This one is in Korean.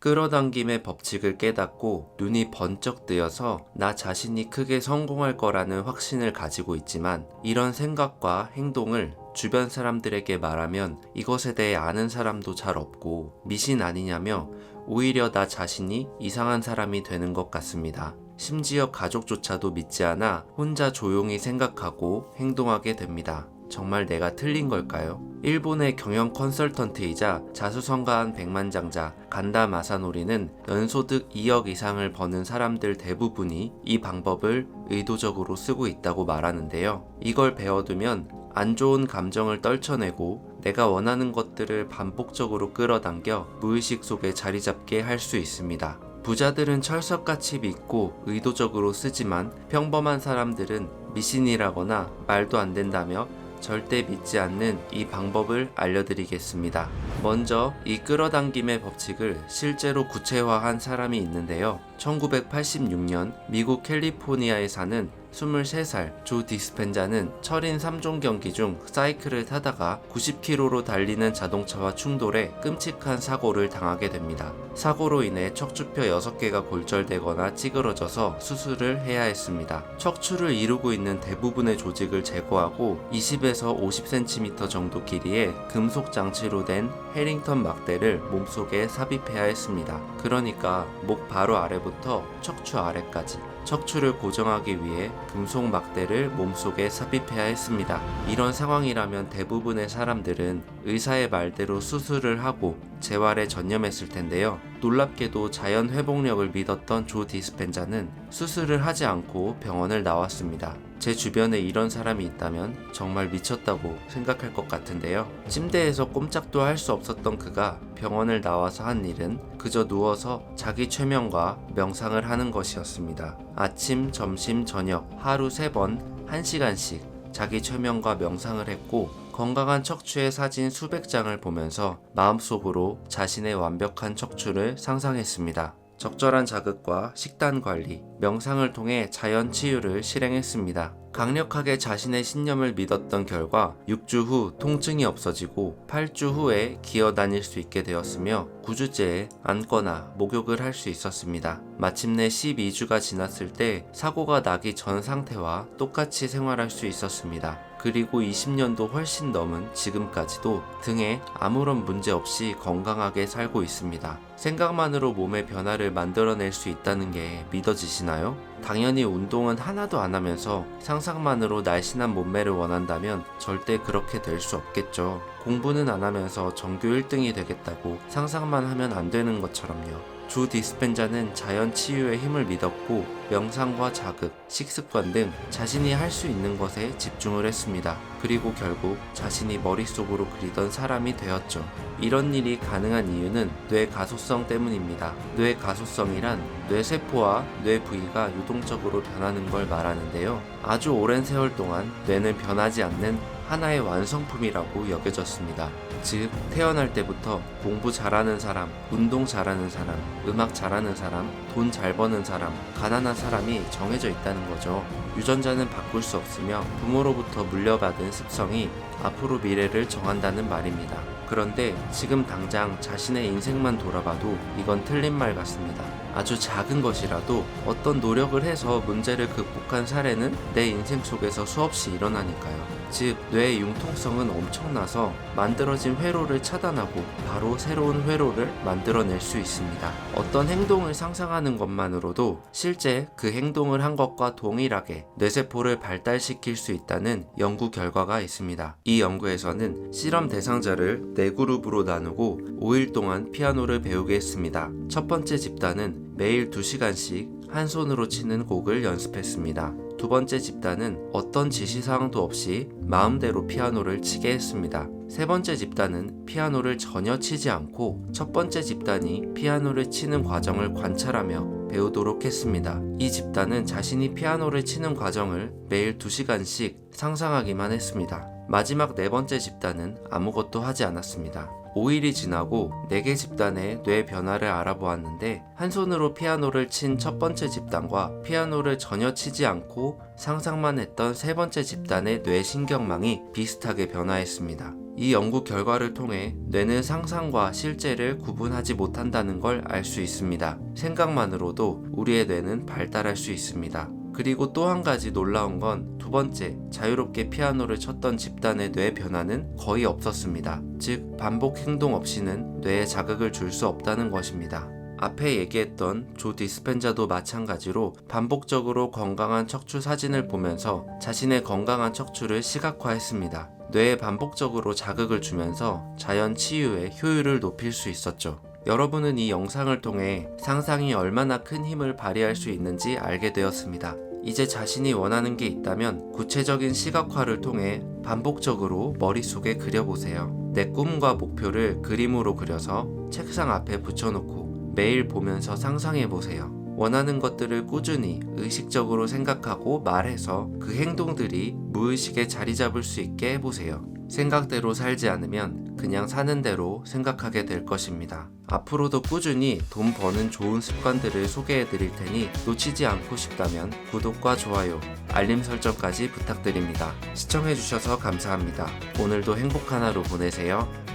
끌어당김의 법칙을 깨닫고 눈이 번쩍 뜨여서 나 자신이 크게 성공할 거라는 확신을 가지고 있지만 이런 생각과 행동을 주변 사람들에게 말하면 이것에 대해 아는 사람도 잘 없고 미신 아니냐며 오히려 나 자신이 이상한 사람이 되는 것 같습니다. 심지어 가족조차도 믿지 않아 혼자 조용히 생각하고 행동하게 됩니다. 정말 내가 틀린 걸까요? 일본의 경영 컨설턴트이자 자수성가한 백만장자 간다 마사노리는 연소득 2억 이상을 버는 사람들 대부분이 이 방법을 의도적으로 쓰고 있다고 말하는데요. 이걸 배워두면 안 좋은 감정을 떨쳐내고 내가 원하는 것들을 반복적으로 끌어당겨 무의식 속에 자리 잡게 할 수 있습니다. 부자들은 철석같이 믿고 의도적으로 쓰지만 평범한 사람들은 미신이라거나 말도 안 된다며 절대 믿지 않는 이 방법을 알려드리겠습니다. 먼저 이 끌어당김의 법칙을 실제로 구체화한 사람이 있는데요. 1986년 미국 캘리포니아에 사는 23살 조 디스펜자는 철인 3종 경기 중 사이클을 타다가 90km로 달리는 자동차와 충돌해 끔찍한 사고를 당하게 됩니다. 사고로 인해 척추뼈 6개가 골절되거나 찌그러져서 수술을 해야 했습니다. 척추를 이루고 있는 대부분의 조직을 제거하고 20에서 50cm 정도 길이의 금속 장치로 된 해링턴 막대를 몸속에 삽입해야 했습니다. 그러니까 목 바로 아래부터 척추 아래까지 척추를 고정하기 위해 금속 막대를 몸속에 삽입해야 했습니다. 이런 상황이라면 대부분의 사람들은 의사의 말대로 수술을 하고 재활에 전념했을 텐데요. 놀랍게도 자연 회복력을 믿었던 조 디스펜자는 수술을 하지 않고 병원을 나왔습니다. 제 주변에 이런 사람이 있다면 정말 미쳤다고 생각할 것 같은데요. 침대에서 꼼짝도 할 수 없었던 그가 병원을 나와서 한 일은 그저 누워서 자기 최면과 명상을 하는 것이었습니다. 아침, 점심, 저녁 하루 3번 1시간씩 자기 최면과 명상을 했고 건강한 척추의 사진 수백 장을 보면서 마음속으로 자신의 완벽한 척추를 상상했습니다. 적절한 자극과 식단 관리, 명상을 통해 자연 치유를 실행했습니다. 강력하게 자신의 신념을 믿었던 결과 6주 후 통증이 없어지고 8주 후에 기어 다닐 수 있게 되었으며 9주째에 앉거나 목욕을 할 수 있었습니다. 마침내 12주가 지났을 때 사고가 나기 전 상태와 똑같이 생활할 수 있었습니다. 그리고 20년도 훨씬 넘은 지금까지도 등에 아무런 문제 없이 건강하게 살고 있습니다. 생각만으로 몸의 변화를 만들어낼 수 있다는 게 믿어지시나요? 당연히 운동은 하나도 안 하면서 상상만으로 날씬한 몸매를 원한다면 절대 그렇게 될 수 없겠죠. 공부는 안 하면서 전교 1등이 되겠다고 상상만 하면 안 되는 것처럼요. 조 디스펜자는 자연 치유의 힘을 믿었고 명상과 자극, 식습관 등 자신이 할 수 있는 것에 집중을 했습니다. 그리고 결국 자신이 머릿속으로 그리던 사람이 되었죠. 이런 일이 가능한 이유는 뇌 가소성 때문입니다. 뇌 가소성이란 뇌세포와 뇌 부위가 유동적으로 변하는 걸 말하는데요. 아주 오랜 세월 동안 뇌는 변하지 않는 하나의 완성품이라고 여겨졌습니다. 즉 태어날 때부터 공부 잘하는 사람, 운동 잘하는 사람, 음악 잘하는 사람, 돈 잘 버는 사람, 가난한 사람이 정해져 있다는 거죠. 유전자는 바꿀 수 없으며 부모로부터 물려받은 습성이 앞으로 미래를 정한다는 말입니다. 그런데 지금 당장 자신의 인생만 돌아봐도 이건 틀린 말 같습니다. 아주 작은 것이라도 어떤 노력을 해서 문제를 극복한 사례는 내 인생 속에서 수없이 일어나니까요. 즉 뇌의 융통성은 엄청나서 만들어진 회로를 차단하고 바로 새로운 회로를 만들어낼 수 있습니다. 어떤 행동을 상상하는 것만으로도 실제 그 행동을 한 것과 동일하게 뇌세포를 발달시킬 수 있다는 연구 결과가 있습니다. 이 연구에서는 실험 대상자를 4그룹으로 나누고 5일 동안 피아노를 배우게 했습니다. 첫 번째 집단은 매일 2시간씩 한 손으로 치는 곡을 연습했습니다. 두 번째 집단은 어떤 지시사항도 없이 마음대로 피아노를 치게 했습니다. 세 번째 집단은 피아노를 전혀 치지 않고 첫 번째 집단이 피아노를 치는 과정을 관찰하며 배우도록 했습니다. 이 집단은 자신이 피아노를 치는 과정을 매일 2시간씩 상상하기만 했습니다. 마지막 네 번째 집단은 아무것도 하지 않았습니다. 5일이 지나고 4개 집단의 뇌 변화를 알아보았는데 한 손으로 피아노를 친 첫 번째 집단과 피아노를 전혀 치지 않고 상상만 했던 세 번째 집단의 뇌 신경망이 비슷하게 변화했습니다. 이 연구 결과를 통해 뇌는 상상과 실제를 구분하지 못한다는 걸 알 수 있습니다. 생각만으로도 우리의 뇌는 발달할 수 있습니다. 그리고 또 한 가지 놀라운 건 두 번째, 자유롭게 피아노를 쳤던 집단의 뇌 변화는 거의 없었습니다. 즉, 반복 행동 없이는 뇌에 자극을 줄 수 없다는 것입니다. 앞에 얘기했던 조 디스펜자도 마찬가지로 반복적으로 건강한 척추 사진을 보면서 자신의 건강한 척추를 시각화했습니다. 뇌에 반복적으로 자극을 주면서 자연 치유의 효율을 높일 수 있었죠. 여러분은 이 영상을 통해 상상이 얼마나 큰 힘을 발휘할 수 있는지 알게 되었습니다. 이제 자신이 원하는 게 있다면 구체적인 시각화를 통해 반복적으로 머릿속에 그려보세요. 내 꿈과 목표를 그림으로 그려서 책상 앞에 붙여놓고 매일 보면서 상상해보세요. 원하는 것들을 꾸준히 의식적으로 생각하고 말해서 그 행동들이 무의식에 자리 잡을 수 있게 해보세요. 생각대로 살지 않으면 그냥 사는 대로 생각하게 될 것입니다. 앞으로도 꾸준히 돈 버는 좋은 습관들을 소개해 드릴 테니 놓치지 않고 싶다면 구독과 좋아요, 알림 설정까지 부탁드립니다. 시청해 주셔서 감사합니다. 오늘도 행복한 하루 보내세요.